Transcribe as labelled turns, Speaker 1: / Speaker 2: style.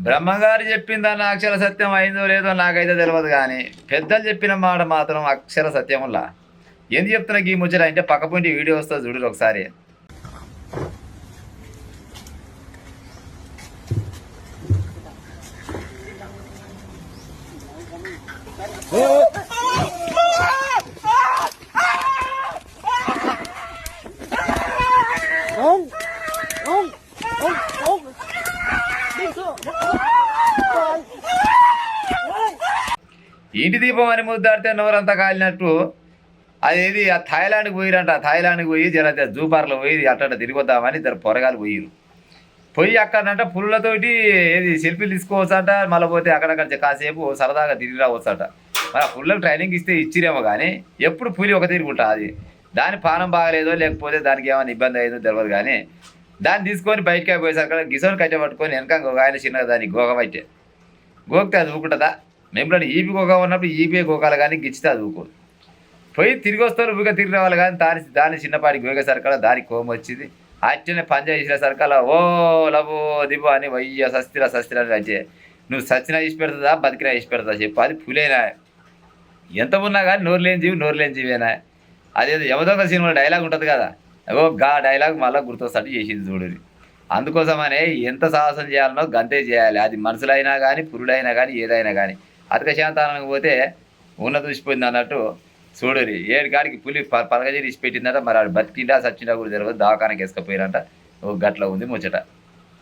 Speaker 1: బ్రహ్మగారు చెప్పిందన్న అక్షర సత్యం అయిందో లేదో నాకైతే తెలియదు, కానీ పెద్దలు చెప్పిన మాట మాత్రం అక్షర సత్యములా. ఎందుకు చెప్తున్నా ఈ ముచ్చట అంటే పక్కపొంటి వీడియో వస్తుంది చూడు ఒకసారి. ఇంటి దీపం అని ముద్దాడితే నోరంతా కాలినట్టు అదేది ఆ థాయిలాండ్కి పోయిరంట. థాయిలాండ్కి పోయి జర జూ పార్క్లో పోయి అట్ట తిరిగి వద్దామని ఇద్దరు పొరగాలు పోయిరు. పోయి అక్కడంట పుల్లతోటి ఏది సెల్ఫీలు తీసుకోవచ్చట. మళ్ళీ పోతే అక్కడక్కడ కాసేపు సరదాగా తిరిగి రావచ్చట. మరి ఆ పుల్లకు ట్రైనింగ్ ఇస్తే ఇచ్చిరేమో, కానీ ఎప్పుడు పులి ఒక తిరుగుంటా. అది దాని పానం బాగలేదో లేకపోతే దానికి ఏమైనా ఇబ్బంది అయిందో తెలియదు, కానీ దాన్ని తీసుకొని బయటకి పోయేసరికి గిసోని కట్టె పట్టుకొని వెనక ఒక ఆయన చిన్నగా దాన్ని గోగ పట్టే గోకితే అది ఊకుంటుందా? మేము ఈపీ గోగా ఉన్నప్పుడు ఈపీ గోకాలు కానీ గిచ్చితే అది ఊకోదు. పోయి తిరిగి వస్తారు ఊరిగా తిరిగి రావాలి, కానీ దాని చిన్నపాటి గోగేసరికల్లా దానికి కోపం వచ్చింది. అట్టనే పంజా చేసిన సరికల్లా ఓ లవో దిబో అని వయ్య సస్తిరా అని అంటే నువ్వు సచ్చినా ఇచ్చి పెడుతుందా బతికినా ఇచ్చి పెడతా చెప్పు. అది పులేనా? ఎంత ఉన్నా కానీ నోరు లేని జీవేనా. అదేదో యమదొంగ సినిమా డైలాగ్ ఉంటుంది కదా, ఓ గా డైలాగ్ మళ్ళీ గుర్తొస్తట్టు చేసింది చూడని. అందుకోసమనే ఎంత సాహసం చేయాలనో గంతే చేయాలి. అది మనుషులైనా కానీ పురుడైనా కానీ ఏదైనా కానీ. అతక శాంతానికి పోతే ఉన్న చూసిపోయింది అన్నట్టు చూడరి. ఏడు కాడికి పులి పలకజీరి ఇచ్చి పెట్టిందట. మరి ఆడు బతికిండా సచ్చిండా కూడా తెలియదు. దవాఖానకి వేసుకపోయినంట. ఓ గట్ల ఉంది ముచ్చట.